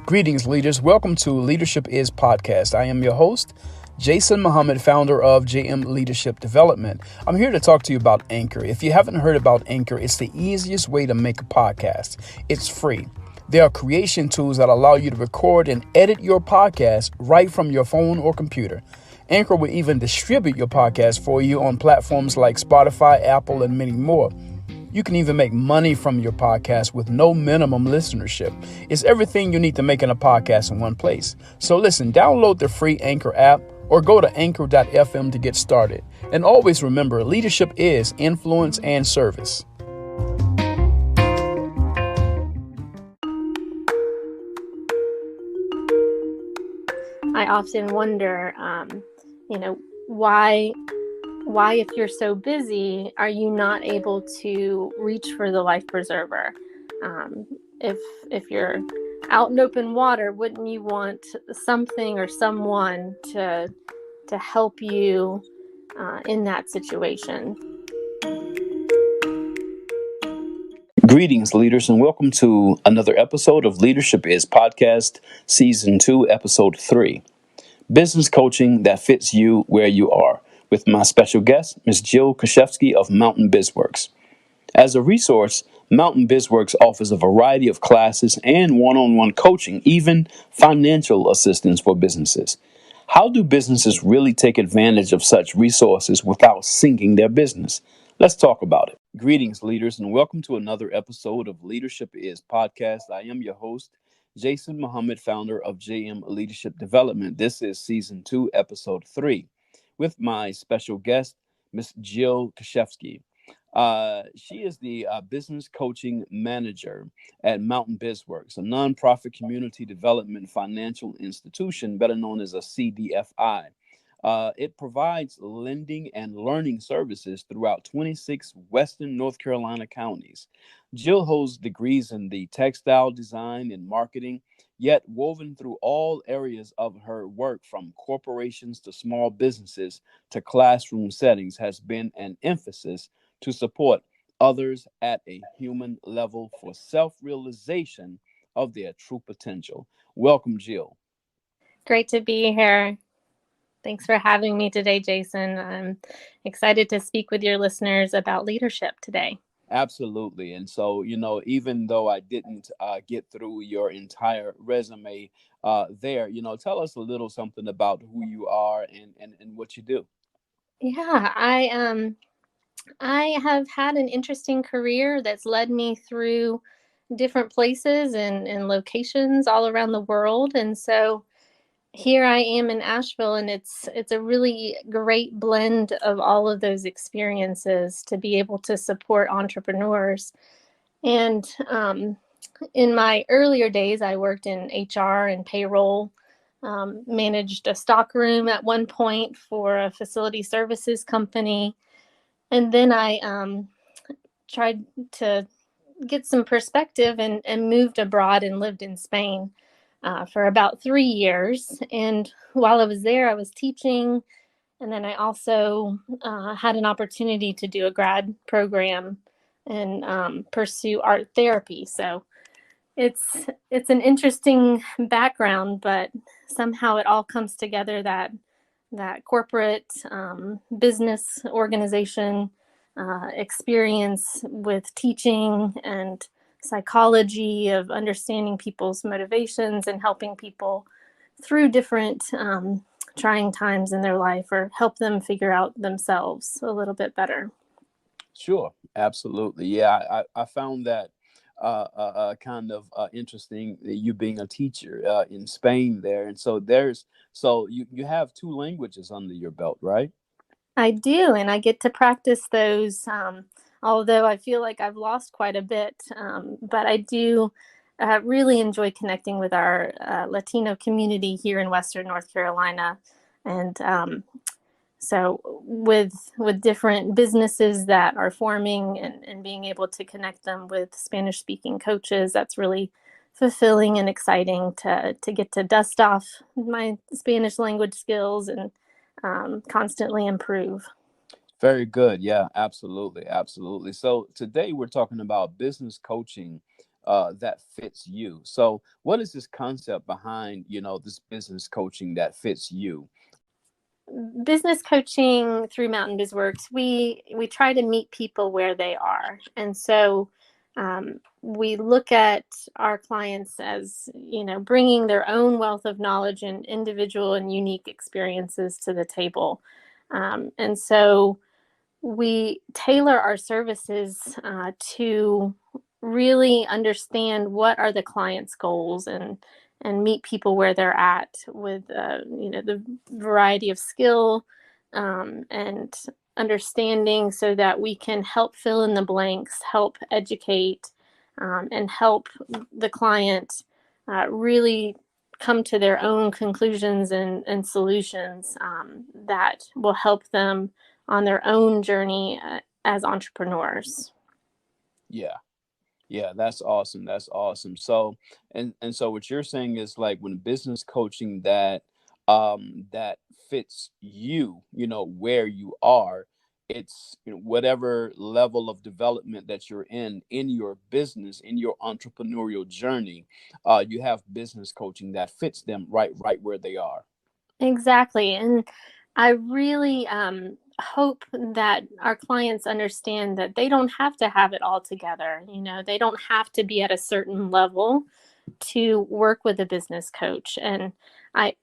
Greetings, leaders. Welcome to Leadership Is Podcast. I am your host, Jason Muhammad, founder of JM Leadership Development. I'm here to talk to you about Anchor. If you haven't heard about Anchor, it's the easiest way to make a podcast. It's free. There are creation tools that allow you to record and edit your podcast right from your phone or computer. Anchor will even distribute your podcast for you on platforms like Spotify, Apple, and many more. You can even make money from your podcast with no minimum listenership. It's everything you need to make in a podcast in one place. So listen, download the free Anchor app or go to anchor.fm to get started. And always remember, leadership is influence and service. I often wonder, why, if you're so busy, are you not able to reach for the life preserver? If you're out in open water, wouldn't you want something or someone to help you in that situation? Greetings, leaders, and welcome to another episode of Leadership Is Podcast, Season 2, Episode 3. Business coaching that fits you where you are, with my special guest, Ms. Jill Kichefski of Mountain Bizworks. As a resource, Mountain Bizworks offers a variety of classes and one-on-one coaching, even financial assistance for businesses. How do businesses really take advantage of such resources without sinking their business? Let's talk about it. Greetings, leaders, and welcome to another episode of Leadership Is Podcast. I am your host, Jason Muhammad, founder of JM Leadership Development. This is Season 2, Episode 3, with my special guest, Ms. Jill Kichefski. She is the business coaching manager at Mountain Bizworks, a nonprofit community development financial institution, better known as a CDFI. It provides lending and learning services throughout 26 Western North Carolina counties. Jill holds degrees in the textile design and marketing, yet woven through all areas of her work, from corporations to small businesses to classroom settings, has been an emphasis to support others at a human level for self-realization of their true potential. Welcome, Jill. Great to be here. Thanks for having me today, Jason. I'm excited to speak with your listeners about leadership today. Absolutely. And so, even though I didn't get through your entire resume there, tell us a little something about who you are and what you do. Yeah, I have had an interesting career that's led me through different places and locations all around the world. And so here I am in Asheville, and it's a really great blend of all of those experiences to be able to support entrepreneurs. And in my earlier days, I worked in HR and payroll, managed a stockroom at one point for a facility services company. And then I tried to get some perspective and moved abroad and lived in Spain for about 3 years. And while I was there, I was teaching. And then I also had an opportunity to do a grad program and pursue art therapy. So it's an interesting background, but somehow it all comes together, that corporate business organization experience with teaching and psychology of understanding people's motivations and helping people through different trying times in their life, or help them figure out themselves a little bit better. Sure, absolutely. Yeah, I found that kind of interesting, you being a teacher in Spain there. And so you have two languages under your belt, right? I do, and I get to practice those, although I feel like I've lost quite a bit. But I do really enjoy connecting with our Latino community here in Western North Carolina. And so with different businesses that are forming and being able to connect them with Spanish-speaking coaches, that's really fulfilling and exciting to get to dust off my Spanish language skills and constantly improve. Very good. Yeah, absolutely. Absolutely. So today we're talking about business coaching that fits you. So, what is this concept behind, this business coaching that fits you? Business coaching through Mountain Bizworks, we try to meet people where they are, and so we look at our clients as bringing their own wealth of knowledge and individual and unique experiences to the table, and so we tailor our services to really understand what are the client's goals and meet people where they're at with the variety of skill and understanding so that we can help fill in the blanks, help educate, and help the client really come to their own conclusions and solutions that will help them on their own journey as entrepreneurs. Yeah. Yeah, that's awesome. That's awesome. So, and so what you're saying is like when business coaching that fits you, where you are, it's whatever level of development that you're in your business, in your entrepreneurial journey, you have business coaching that fits them right where they are. Exactly. And I really hope that our clients understand that they don't have to have it all together. They don't have to be at a certain level to work with a business coach. And I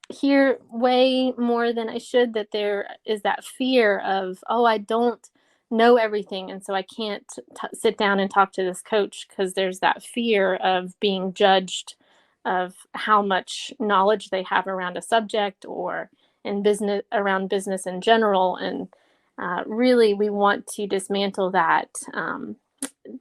hear way more than I should that there is that fear of, oh, I don't know everything. And so I can't sit down and talk to this coach because there's that fear of being judged of how much knowledge they have around a subject or in business around business in general. And really, we want to dismantle that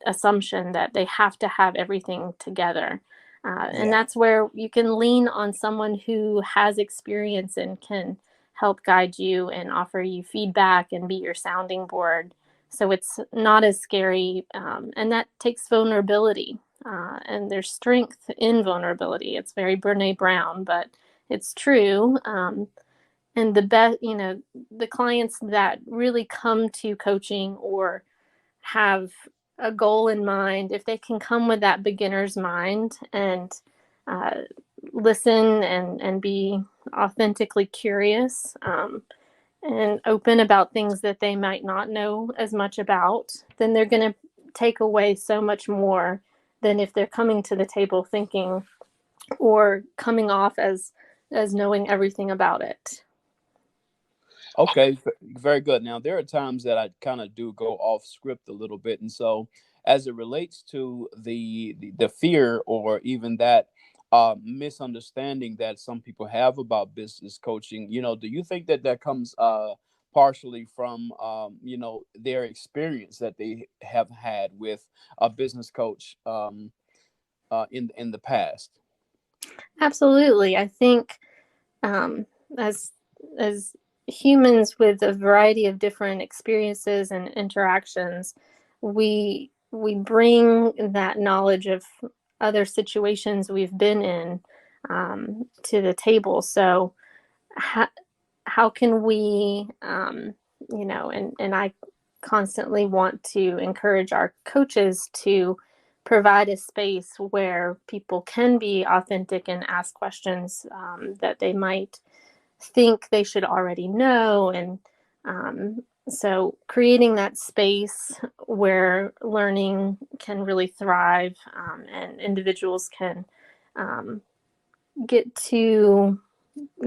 assumption that they have to have everything together. And Yeah. that's where you can lean on someone who has experience and can help guide you and offer you feedback and be your sounding board. So it's not as scary. And that takes vulnerability. And there's strength in vulnerability. It's very Brene Brown, but it's true. And the clients that really come to coaching or have a goal in mind, if they can come with that beginner's mind and uh, listen and be authentically curious and open about things that they might not know as much about, then they're going to take away so much more than if they're coming to the table thinking or coming off as knowing everything about it. Okay, very good. Now, there are times that I kind of do go off script a little bit, and so as it relates to the fear or even that misunderstanding that some people have about business coaching, do you think that that comes partially from their experience that they have had with a business coach in the past? Absolutely. I think um, as as humans with a variety of different experiences and interactions, we bring that knowledge of other situations we've been in to the table. So how, how can we, and I constantly want to encourage our coaches to provide a space where people can be authentic and ask questions that they might think they should already know. And so creating that space where learning can really thrive and individuals can um, get to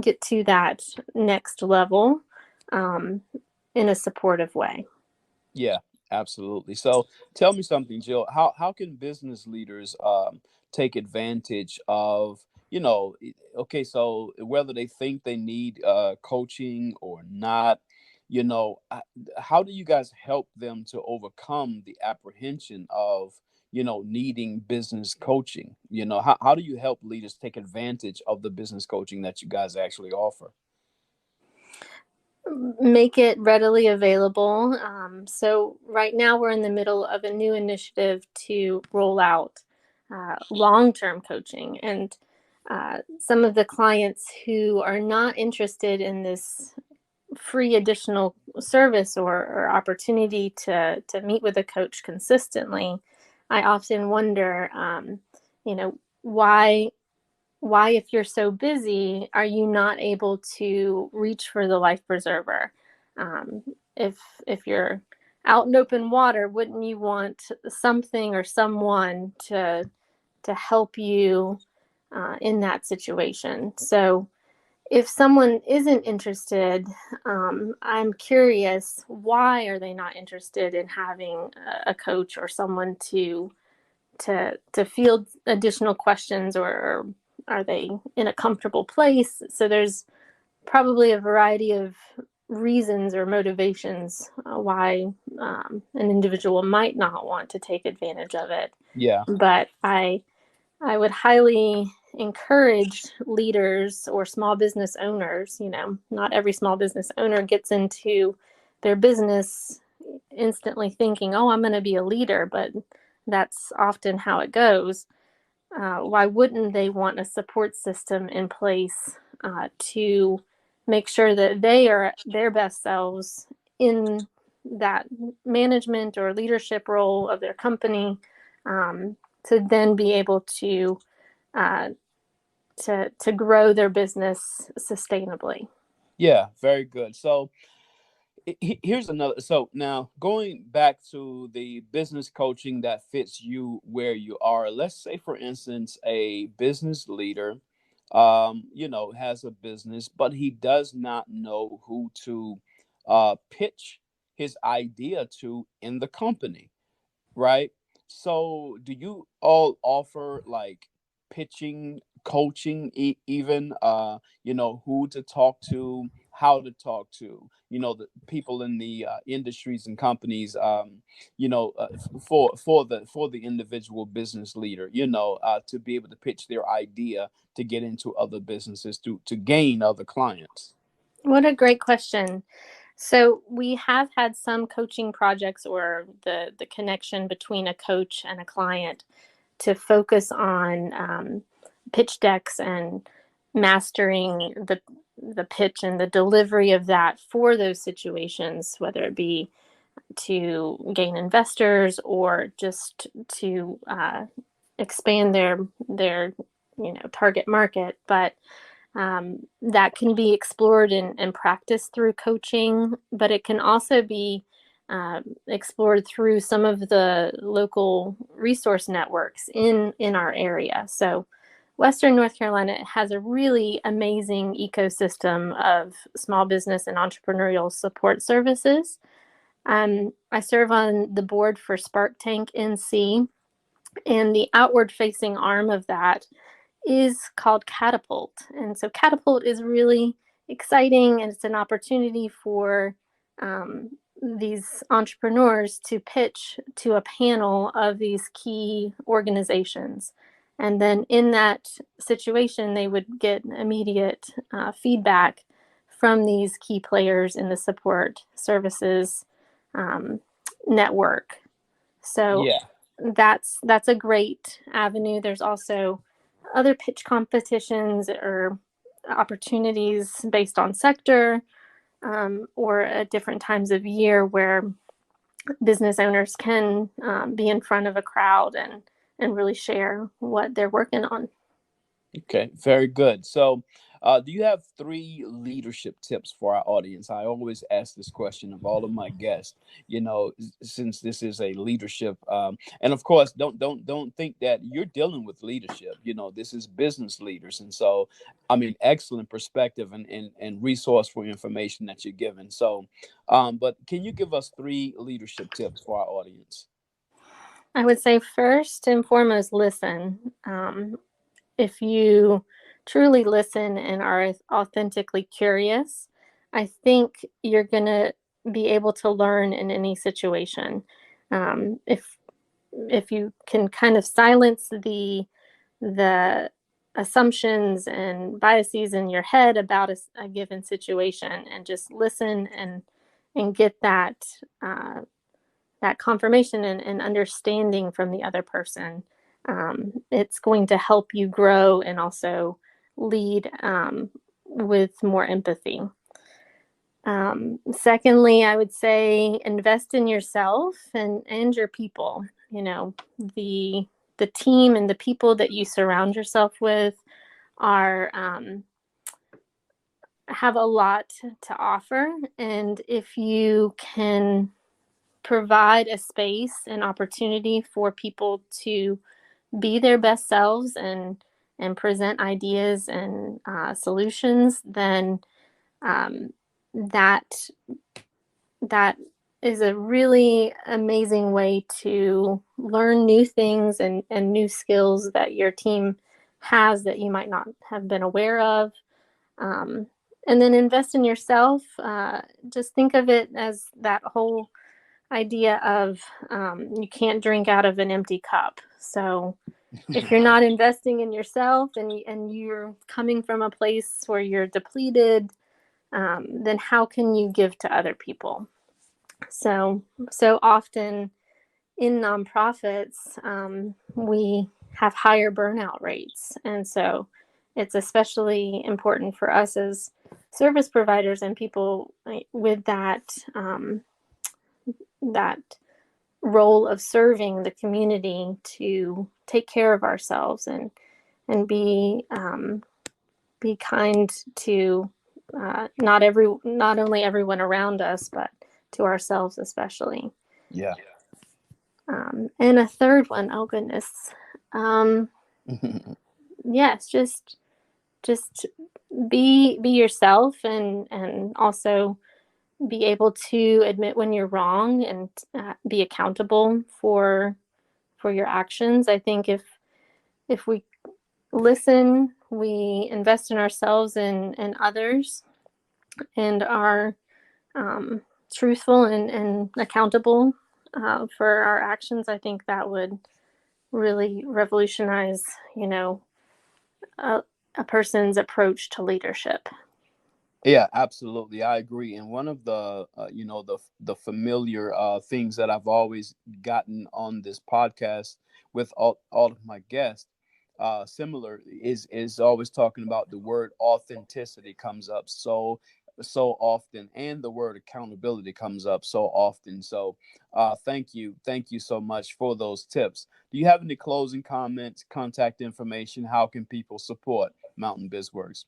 get to that next level um, in a supportive way. Yeah, absolutely. So tell me something, Jill. How can business leaders take advantage of, okay, so whether they think they need coaching or not, how do you guys help them to overcome the apprehension of, needing business coaching? How do you help leaders take advantage of the business coaching that you guys actually offer? Make it readily available. So, right now, we're in the middle of a new initiative to roll out long term coaching. And some of the clients who are not interested in this free additional service or opportunity to meet with a coach consistently, I often wonder, you know, why if you're so busy are you not able to reach for the life preserver? um, if you're out in open water, wouldn't you want something or someone to help you in that situation? So if someone isn't interested, I'm curious, why are they not interested in having a coach or someone to field additional questions, or are they in a comfortable place? So there's probably a variety of reasons or motivations why an individual might not want to take advantage of it. Yeah. But I would highly encourage leaders or small business owners. Not every small business owner gets into their business instantly thinking, oh, I'm going to be a leader, but that's often how it goes. Why wouldn't they want a support system in place to make sure that they are their best selves in that management or leadership role of their company, to then be able uh, to grow their business sustainably? Yeah, very good. So here's another. So now going back to the business coaching that fits you where you are. Let's say, for instance, a business leader, has a business, but he does not know who to pitch his idea to in the company, right? So, do you all offer like pitching, coaching, even who to talk to, how to talk to, the people in the industries and companies, for the individual business leader, to be able to pitch their idea to get into other businesses to gain other clients. What a great question. So we have had some coaching projects, or the connection between a coach and a client, to focus on pitch decks and mastering the pitch and the delivery of that for those situations, whether it be to gain investors or just to expand their target market. But that can be explored and practiced through coaching, but it can also be explored through some of the local resource networks in our area. So Western North Carolina has a really amazing ecosystem of small business and entrepreneurial support services. I serve on the board for Spark Tank NC, and the outward facing arm of that is called Catapult. And so Catapult is really exciting, and it's an opportunity for um, these entrepreneurs to pitch to a panel of these key organizations. And then in that situation, they would get immediate feedback from these key players in the support services um, network. So Yeah. that's a great avenue. There's also other pitch competitions or opportunities based on sector, or at different times of year, where business owners can be in front of a crowd and really share what they're working on. Okay, very good. So, do you have three leadership tips for our audience? I always ask this question of all of my guests. Since this is a leadership, and of course, don't think that you're dealing with leadership. This is business leaders, and so, I mean, excellent perspective and resourceful information that you're giving. So, but can you give us three leadership tips for our audience? I would say first and foremost, listen. If you truly listen and are authentically curious, I think you're going to be able to learn in any situation. If you can kind of silence the assumptions and biases in your head about a given situation, and just listen and get that confirmation and understanding from the other person, it's going to help you grow and also lead with more empathy. Secondly, I would say invest in yourself and your people. You know, the team and the people that you surround yourself with are have a lot to offer, and if you can provide a space and opportunity for people to be their best selves and present ideas and solutions, then um, that that is a really amazing way to learn new things and new skills that your team has that you might not have been aware of. Um, and then invest in yourself. Just think of it as that whole idea of you can't drink out of an empty cup. So if you're not investing in yourself and you're coming from a place where you're depleted, then how can you give to other people? So often in nonprofits, we have higher burnout rates. And so it's especially important for us as service providers and people with that role of serving the community to take care of ourselves and be kind to not only everyone around us, but to ourselves especially. Yeah. And a third one, oh goodness, yes, just be yourself and also be able to admit when you're wrong and be accountable for your actions. I think if we listen, we invest in ourselves and others, and are truthful and accountable for our actions, I think that would really revolutionize, a, a person's approach to leadership. Yeah, absolutely. I agree. And one of the, the familiar things that I've always gotten on this podcast with all of my guests, similar is always talking about the word authenticity comes up so often, and the word accountability comes up so often. So, thank you so much for those tips. Do you have any closing comments, contact information? How can people support Mountain Bizworks?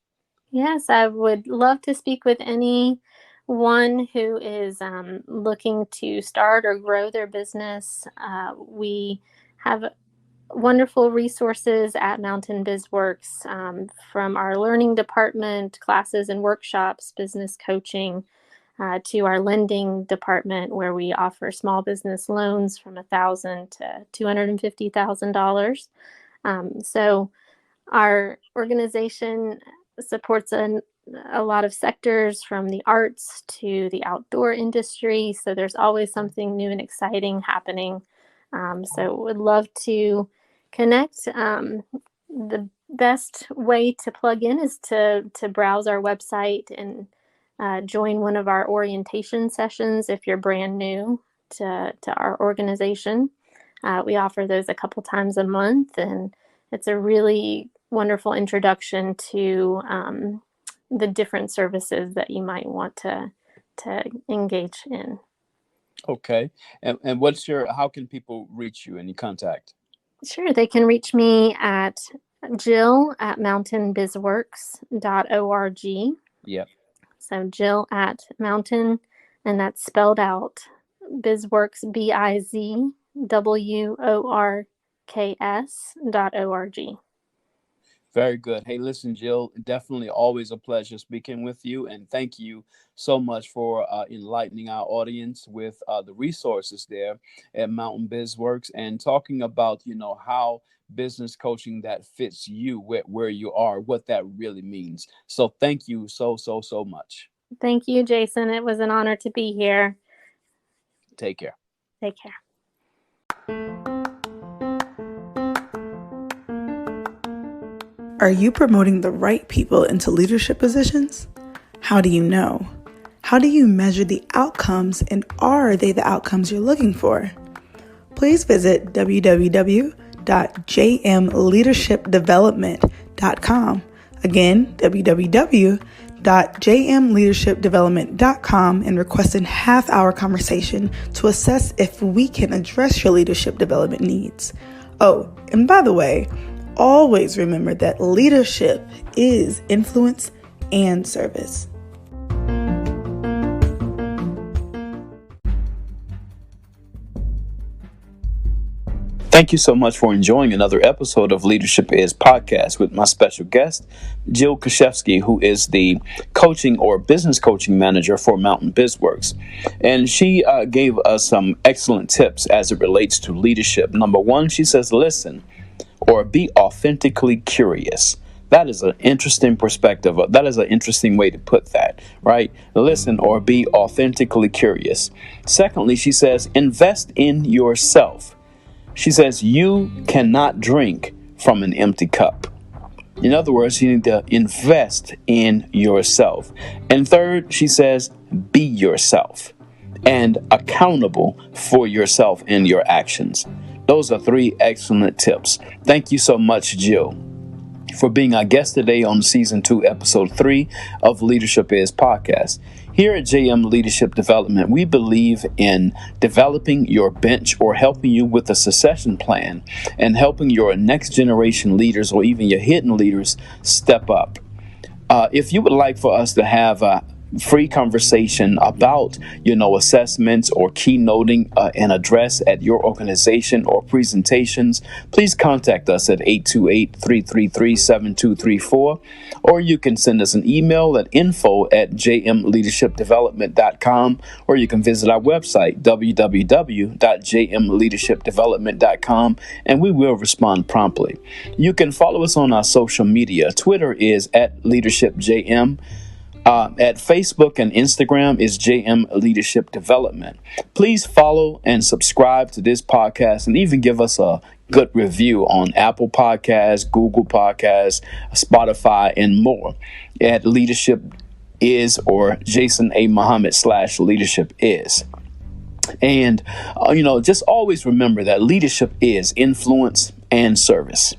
Yes, I would love to speak with anyone who is looking to start or grow their business. We have wonderful resources at Mountain Bizworks, from our learning department, classes and workshops, business coaching, to our lending department, where we offer small business loans from $1,000 to $250,000. So our organization supports a lot of sectors, from the arts to the outdoor industry. So there's always something new and exciting happening. So would love to connect. The best way to plug in is to browse our website and join one of our orientation sessions if you're brand new to our organization. We offer those a couple times a month, and it's a really wonderful introduction to the different services that you might want to engage in. Okay. And how can people reach you? Any contact? Sure, they can reach me at jill@mountainbizworks.org. Yep. So Jill at Mountain, and that's spelled out Bizworks, BIZWORKS.org. Very good. Hey, listen, Jill, definitely always a pleasure speaking with you. And thank you so much for enlightening our audience with the resources there at Mountain BizWorks, and talking about, how business coaching that fits you where you are, what that really means. So thank you so much. Thank you, Jason. It was an honor to be here. Take care. Take care. Are you promoting the right people into leadership positions? How do you know? How do you measure the outcomes, and are they the outcomes you're looking for? Please visit www.jmleadershipdevelopment.com. Again, www.jmleadershipdevelopment.com. www.jmleadershipdevelopment.com and request a half-hour conversation to assess if we can address your leadership development needs. Oh, and by the way, always remember that leadership is influence and service. Thank you so much for enjoying another episode of Leadership Is Podcast with my special guest, Jill Kichefski, who is the coaching or business coaching manager for Mountain Bizworks. And she gave us some excellent tips as it relates to leadership. Number one, she says, listen or be authentically curious. That is an interesting perspective. That is an interesting way to put that, right? Listen or be authentically curious. Secondly, she says, invest in yourself. She says, you cannot drink from an empty cup. In other words, you need to invest in yourself. And third, she says, be yourself and accountable for yourself and your actions. Those are three excellent tips. Thank you so much, Jill, for being our guest today on Season 2, Episode 3 of Leadership Is Podcast. Here at JM Leadership Development, we believe in developing your bench or helping you with a succession plan and helping your next generation leaders or even your hidden leaders step up. If you would like for us to have a free conversation about, assessments or keynoting an address at your organization or presentations, please contact us at 828-333-7234, or you can send us an email at info@jmleadershipdevelopment.com, or you can visit our website, www.jmleadershipdevelopment.com, and we will respond promptly. You can follow us on our social media. Twitter is @LeadershipJM. At Facebook and Instagram is JM Leadership Development. Please follow and subscribe to this podcast and even give us a good review on Apple Podcasts, Google Podcasts, Spotify, and more at Leadership Is or Jason A. Muhammad /Leadership Is. And, just always remember that leadership is influence and service.